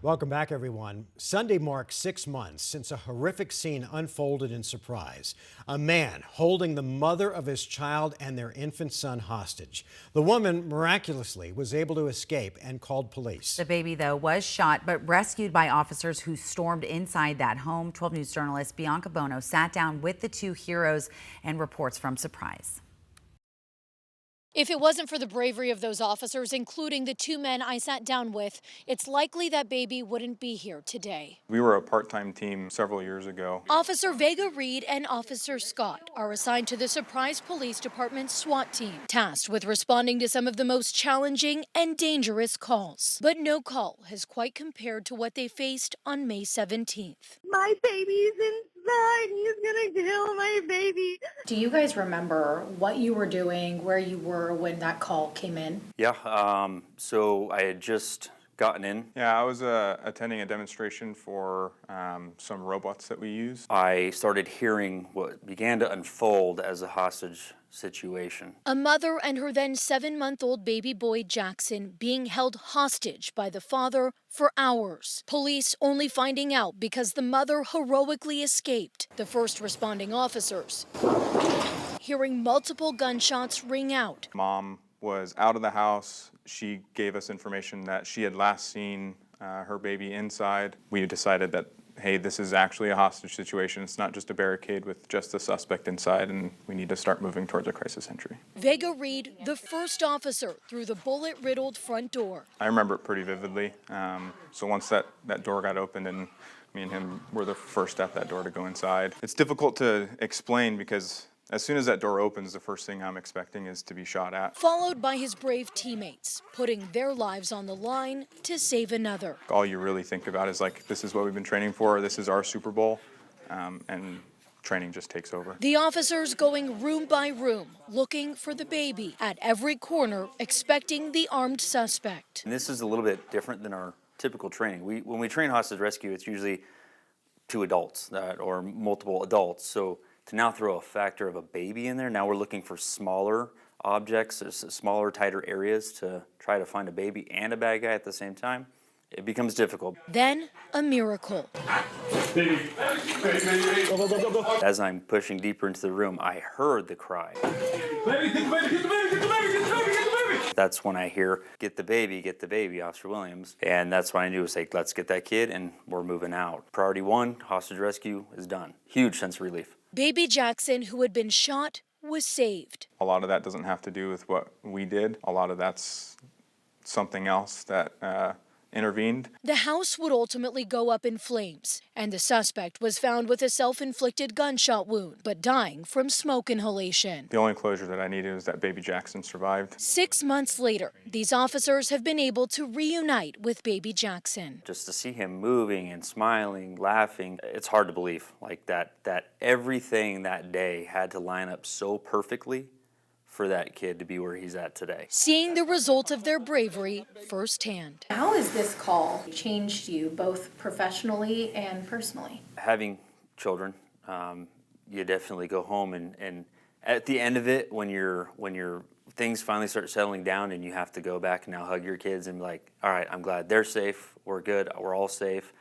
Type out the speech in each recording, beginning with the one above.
Welcome back, everyone. Sunday marks 6 months since a horrific scene unfolded in Surprise. A man holding the mother of his child and their infant son hostage. The woman miraculously was able to escape and called police. The baby, though, was shot but rescued by officers who stormed inside that home. 12 News journalist Bianca Bono sat down with the two heroes and reports from Surprise. If it wasn't for the bravery of those officers, including the two men I sat down with, it's likely that baby wouldn't be here today. We were a part-time team several years ago. Officer Vega Reed and Officer Scott are assigned to the Surprise Police Department SWAT team, tasked with responding to some of the most challenging and dangerous calls. But no call has quite compared to what they faced on May 17th. My baby's inside. He's gonna kill my baby. Do you guys remember what you were doing, where you were when that call came in? Yeah, so I had just gotten in. Yeah, I was attending a demonstration for some robots that we use. I started hearing what began to unfold as a hostage situation. A mother and her then 7-month-old baby boy Jackson being held hostage by the father for hours. Police only finding out because the mother heroically escaped. The first responding officers hearing multiple gunshots ring out. Mom was out of the house. She gave us information that she had last seen her baby inside. We decided that, hey, this is actually a hostage situation. It's not just a barricade with just the suspect inside, and we need to start moving towards a crisis entry. Vega Reed, the first officer through the bullet-riddled front door. I remember it pretty vividly. So once that door got opened and me and him were the first at that door to go inside. It's difficult to explain because as soon as that door opens, the first thing I'm expecting is to be shot at. Followed by his brave teammates, putting their lives on the line to save another. All you really think about is like, this is what we've been training for, this is our Super Bowl, and training just takes over. The officers going room by room, looking for the baby, at every corner, expecting the armed suspect. And this is a little bit different than our typical training. When we train hostage rescue, it's usually two adults or multiple adults. So to now throw a factor of a baby in there, now we're looking for smaller objects, smaller, tighter areas to try to find a baby and a bad guy at the same time. It becomes difficult. Then a miracle. As I'm pushing deeper into the room, I heard the cry. That's when I hear, get the baby, Officer Williams. And that's when I knew it was like, let's get that kid and we're moving out. Priority 1, hostage rescue is done. Huge sense of relief. Baby Jackson, who had been shot, was saved. A lot of that doesn't have to do with what we did. A lot of that's something else that intervened. The house would ultimately go up in flames, and the suspect was found with a self-inflicted gunshot wound, but dying from smoke inhalation. The only closure that I needed was that baby Jackson survived. 6 months later, these officers have been able to reunite with baby Jackson. Just to see him moving and smiling, laughing, it's hard to believe like that everything that day had to line up so perfectly for that kid to be where he's at today. Seeing the result of their bravery firsthand. How has this call changed you both professionally and personally? Having children, you definitely go home and at the end of it, when your things finally start settling down and you have to go back and now hug your kids and be like, all right, I'm glad they're safe, we're good, we're all safe.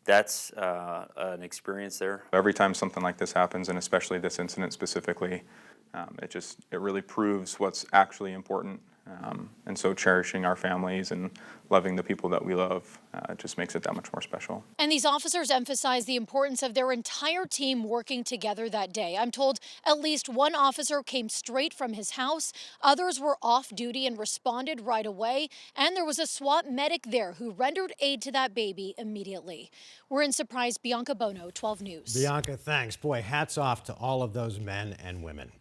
That's an experience there. Every time something like this happens, and especially this incident specifically, it really proves what's actually important. And so cherishing our families and loving the people that we love just makes it that much more special. And these officers emphasize the importance of their entire team working together that day. I'm told at least one officer came straight from his house, others were off duty and responded right away, and there was a SWAT medic there who rendered aid to that baby immediately. We're in Surprise. Bianca Bono, 12 News. Bianca, thanks. Boy, hats off to all of those men and women.